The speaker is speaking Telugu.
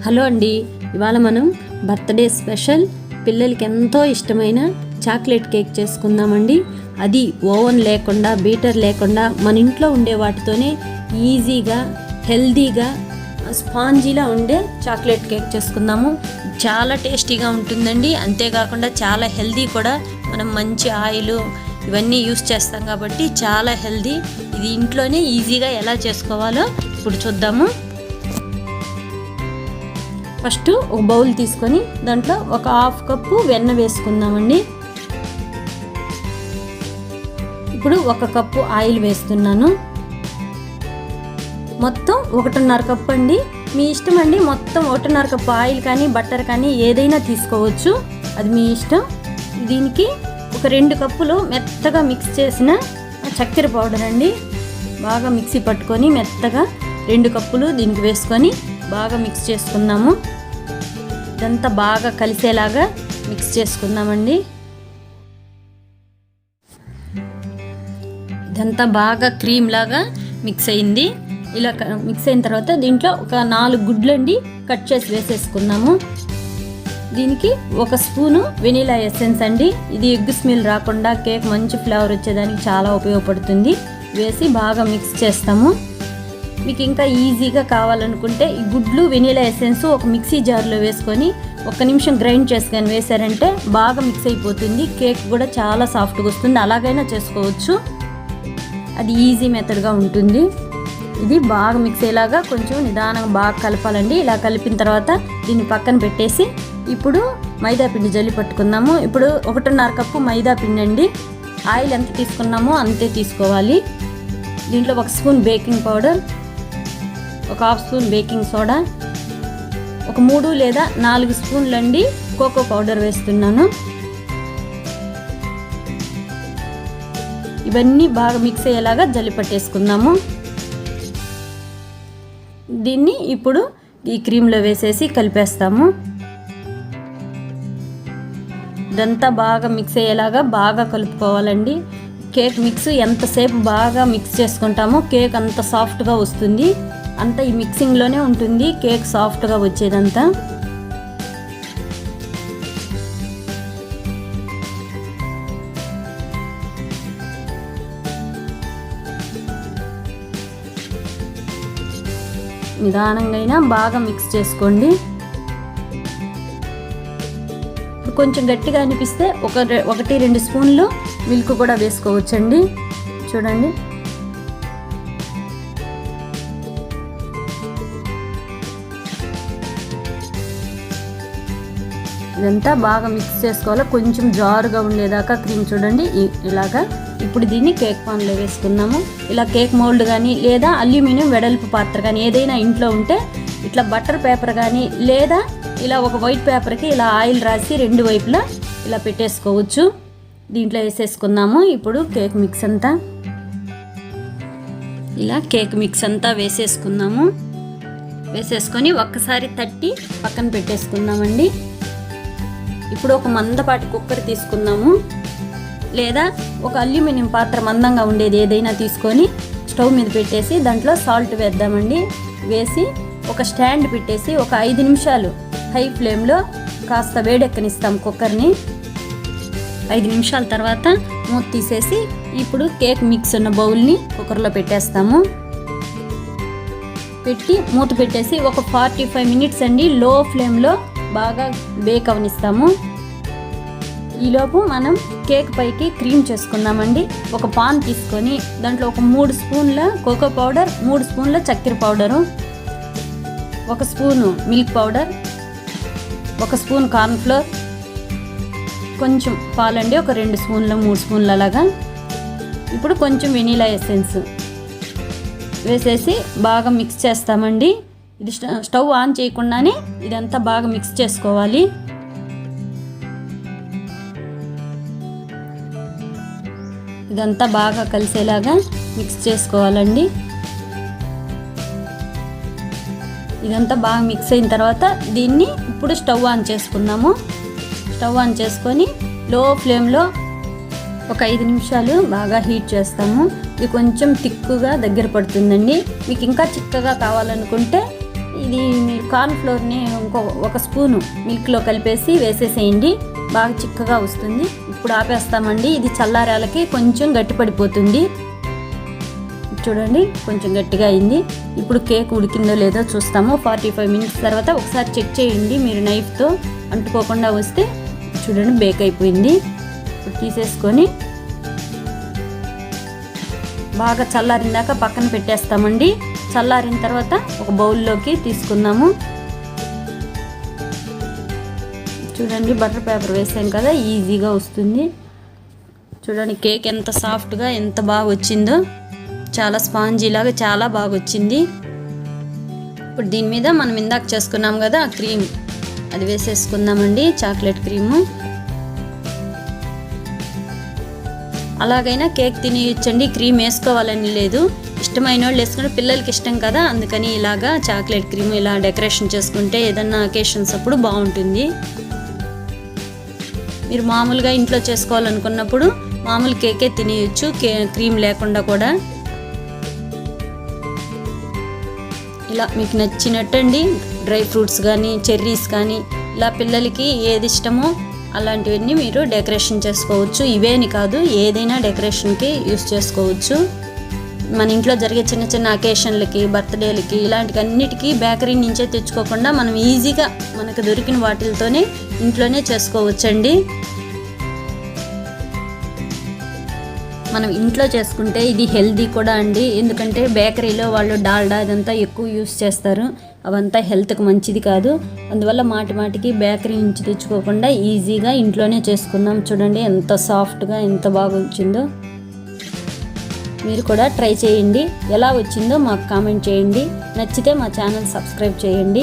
హలో అండి, ఇవాళ మనం బర్త్డే స్పెషల్, పిల్లలకి ఇవాళ మనం బర్త్డే స్పెషల్ పిల్లలకి ఎంతో ఇష్టమైన చాక్లెట్ కేక్ చేసుకుందామండి. అది ఓవెన్ లేకుండా, బీటర్ లేకుండా మన ఇంట్లో ఉండే వాటితోనే ఈజీగా, హెల్దీగా, స్పాంజీలా ఉండే చాక్లెట్ కేక్ చేసుకుందాము. చాలా టేస్టీగా ఉంటుందండి. అంతేకాకుండా చాలా హెల్దీ కూడా. మనం మంచి ఆయిల్ ఇవన్నీ యూస్ చేస్తాం కాబట్టి చాలా హెల్దీ. ఇది ఇంట్లోనే ఈజీగా ఎలా చేసుకోవాలో ఇప్పుడు చూద్దాము. ఫస్ట్ ఒక బౌల్ తీసుకొని దాంట్లో ఒక హాఫ్ కప్పు వెన్న వేసుకుందామండి. ఇప్పుడు 1 కప్పు ఆయిల్ వేస్తున్నాను. మొత్తం 1.5 కప్పు అండి. మీ ఇష్టం అండి. మొత్తం 1.5 కప్పు ఆయిల్ కానీ బట్టర్ కానీ ఏదైనా తీసుకోవచ్చు, అది మీ ఇష్టం. దీనికి ఒక 2 కప్పులు మెత్తగా మిక్స్ చేసిన చక్కెర పౌడర్ అండి. బాగా మిక్సీ పట్టుకొని మెత్తగా 2 కప్పులు దీనికి వేసుకొని బాగా మిక్స్ చేసుకుందాము. ఇదంతా బాగా కలిసేలాగా మిక్స్ చేసుకుందామండి. ఇదంతా బాగా క్రీమ్ లాగా మిక్స్ అయింది. ఇలా మిక్స్ అయిన తర్వాత దీంట్లో ఒక 4 గుడ్లండి కట్ చేసి వేసేసుకుందాము. దీనికి 1 స్పూను వెనీలా ఎసెన్స్ అండి. ఇది ఎగ్ స్మెల్ రాకుండా కేక్ మంచి ఫ్లేవర్ వచ్చేదానికి చాలా ఉపయోగపడుతుంది. వేసి బాగా మిక్స్ చేస్తాము. మీకు ఇంకా ఈజీగా కావాలనుకుంటే ఈ గుడ్లు వెనీలా ఎసెన్స్ ఒక మిక్సీ జార్లో వేసుకొని 1 నిమిషం గ్రైండ్ చేసుకొని వేసారంటే బాగా మిక్స్ అయిపోతుంది. కేక్ కూడా చాలా సాఫ్ట్గా వస్తుంది. అలాగైనా చేసుకోవచ్చు, అది ఈజీ మెథడ్గా ఉంటుంది. ఇది బాగా మిక్స్ అయ్యేలాగా కొంచెం నిదానంగా బాగా కలపాలండి. ఇలా కలిపిన తర్వాత దీన్ని పక్కన పెట్టేసి ఇప్పుడు మైదా పిండి జల్లి పట్టుకుందాము. ఇప్పుడు 1.5 కప్పు మైదా పిండి అండి. ఆయిల్ ఎంత తీసుకున్నామో అంతే తీసుకోవాలి. దీంట్లో 1 స్పూన్ బేకింగ్ పౌడర్, ఒక హాఫ్ స్పూన్ బేకింగ్ సోడా, ఒక 3 లేదా 4 స్పూన్లండి కోకో పౌడర్ వేస్తున్నాను. ఇవన్నీ బాగా మిక్స్ అయ్యేలాగా జల్లి పట్టేసుకుందాము. దీన్ని ఇప్పుడు ఈ క్రీమ్లో వేసేసి కలిపేస్తాము. ఇదంతా బాగా మిక్స్ అయ్యేలాగా బాగా కలుపుకోవాలండి. కేక్ మిక్స్ ఎంతసేపు బాగా మిక్స్ చేసుకుంటామో కేక్ అంత సాఫ్ట్గా వస్తుంది. అంతా ఈ మిక్సింగ్లోనే ఉంటుంది కేక్ సాఫ్ట్గా వచ్చేదంతా. నిదానంగా బాగా మిక్స్ చేసుకోండి. కొంచెం గట్టిగా అనిపిస్తే 1-2 స్పూన్లు మిల్క్ కూడా వేసుకోవచ్చండి. చూడండి, ఇదంతా బాగా మిక్స్ చేసుకోవాలి. కొంచెం జారుగా ఉండేదాకా క్రీమ్ చూడండి ఇలాగా. ఇప్పుడు దీన్ని కేక్ పాన్లో వేసుకుందాము. ఇలా కేక్ మౌల్డ్ కానీ లేదా అల్యూమినియం వెడల్పు పాత్ర కానీ ఏదైనా ఇంట్లో ఉంటే ఇట్లా బటర్ పేపర్ కానీ లేదా ఇలా ఒక వైట్ పేపర్కి ఇలా ఆయిల్ రాసి 2 వైపులా ఇలా పెట్టేసుకోవచ్చు. దీంట్లో వేసేసుకుందాము. ఇప్పుడు కేక్ మిక్స్ అంతా ఇలా కేక్ మిక్స్ అంతా వేసేసుకుందాము. వేసేసుకొని ఒక్కసారి తట్టి పక్కన పెట్టేసుకుందామండి. ఇప్పుడు ఒక మందపాటి కుక్కర్ తీసుకుందాము, లేదా ఒక అల్యూమినియం పాత్ర మందంగా ఉండేది ఏదైనా తీసుకొని స్టవ్ మీద పెట్టేసి దాంట్లో సాల్ట్ వేద్దామండి. వేసి ఒక స్టాండ్ పెట్టేసి ఒక 5 నిమిషాలు హై ఫ్లేమ్లో కాస్త వేడెక్కనిస్తాం కుక్కర్ని. 5 నిమిషాల తర్వాత మూత తీసేసి ఇప్పుడు కేక్ మిక్స్ ఉన్న బౌల్ని కుక్కర్లో పెట్టేస్తాము. పెట్టి మూత పెట్టేసి ఒక 45 మినిట్స్ అండి లో ఫ్లేమ్లో బాగా బేక్ అవనిస్తాము. ఈలోపు మనం కేక్ పైకి క్రీమ్ చేసుకుందామండి. ఒక పాన్ తీసుకొని దాంట్లో ఒక 3 స్పూన్ల కోకో పౌడర్, 3 స్పూన్ల చక్కెర powder, 1 spoon milk powder, 1 spoon cornflour, కొంచెం పాలండి ఒక 2 స్పూన్ల 3 స్పూన్ల అలాగా. ఇప్పుడు కొంచెం వెనీలా ఎసెన్స్ వేసేసి బాగా మిక్స్ చేస్తామండి. ఇది స్టవ్ ఆన్ చేయకుండానే ఇదంతా బాగా మిక్స్ చేసుకోవాలి. ఇదంతా బాగా కలిసేలాగా మిక్స్ చేసుకోవాలండి. ఇదంతా బాగా మిక్స్ అయిన తర్వాత దీన్ని ఇప్పుడు స్టవ్ ఆన్ చేసుకుందాము. స్టవ్ ఆన్ చేసుకొని లో ఫ్లేమ్లో ఒక 5 నిమిషాలు బాగా హీట్ చేస్తాము. ఇది కొంచెం తిక్కుగా దగ్గర పడుతుందండి. మీకు ఇంకా చిక్కగా కావాలనుకుంటే ఇది మీరు కార్న్ ఫ్లోర్ని ఒక స్పూను మిల్క్లో కలిపేసి వేసేసేయండి, బాగా చిక్కగా వస్తుంది. ఇప్పుడు ఆపేస్తామండి. ఇది చల్లారాలకి కొంచెం గట్టిపడిపోతుంది. చూడండి కొంచెం గట్టిగా అయింది. ఇప్పుడు కేక్ ఉడికిందో లేదో చూస్తాము. 45 మినిట్స్ తర్వాత ఒకసారి చెక్ చేయండి మీరు నైఫ్తో, అంటుకోకుండా వస్తే చూడండి బేక్ అయిపోయింది. ఇప్పుడు తీసేసుకొని బాగా చల్లారిందాక పక్కన పెట్టేస్తామండి. చల్లారిన తర్వాత ఒక బౌల్లోకి తీసుకుందాము. చూడండి బటర్ పేపర్ వేసాం కదా, ఈజీగా వస్తుంది. చూడండి కేక్ ఎంత సాఫ్ట్గా ఎంత బాగా వచ్చిందో, చాలా స్పాంజీ లాగా చాలా బాగా వచ్చింది. ఇప్పుడు దీని మీద మనం ఇందాక చేసుకున్నాం కదా ఆ క్రీమ్, అది వేసేసుకుందామండి, చాక్లెట్ క్రీము. అలాగైనా కేక్ తినేయచ్చండి, క్రీమ్ వేసుకోవాలని లేదు. ఇష్టమైన వాళ్ళు వేసుకుంటే, పిల్లలకి ఇష్టం కదా, అందుకని ఇలాగా చాక్లెట్ క్రీమ్ ఇలా డెకరేషన్ చేసుకుంటే ఏదన్నా అకేషన్స్ అప్పుడు బాగుంటుంది. మీరు మామూలుగా ఇంట్లో చేసుకోవాలనుకున్నప్పుడు మామూలు కేకే తినేయచ్చు, క్రీమ్ లేకుండా కూడా. ఇలా మీకు నచ్చినట్టండి, డ్రై ఫ్రూట్స్ కానీ చెర్రీస్ కానీ ఇలా పిల్లలకి ఏది ఇష్టమో అలాంటివన్నీ మీరు డెకరేషన్ చేసుకోవచ్చు. ఇవేని కాదు, ఏదైనా డెకరేషన్కి యూస్ చేసుకోవచ్చు. మన ఇంట్లో జరిగే చిన్న చిన్న అకేషన్లకి, బర్త్డేలకి ఇలాంటి అన్నిటికీ బేకరీ నుంచే తెచ్చుకోకుండా మనం ఈజీగా మనకు దొరికిన వాటితోనే ఇంట్లోనే చేసుకోవచ్చండి. మనం ఇంట్లో చేసుకుంటే ఇది హెల్దీ కూడా అండి, ఎందుకంటే బేకరీలో వాళ్ళు డాల్డా ఇదంతా ఎక్కువ యూస్ చేస్తారు, అవంతా హెల్త్కి మంచిది కాదు. అందువల్ల మాటికి బేకరీ నుంచి తెచ్చుకోకుండా ఈజీగా ఇంట్లోనే చేసుకుందాం. చూడండి ఎంత సాఫ్ట్గా ఎంత బాగా వచ్చిందో. మీరు కూడా ట్రై చేయండి, ఎలా వచ్చిందో మాకు కామెంట్ చేయండి. నచ్చితే మా ఛానల్ సబ్స్క్రైబ్ చేయండి.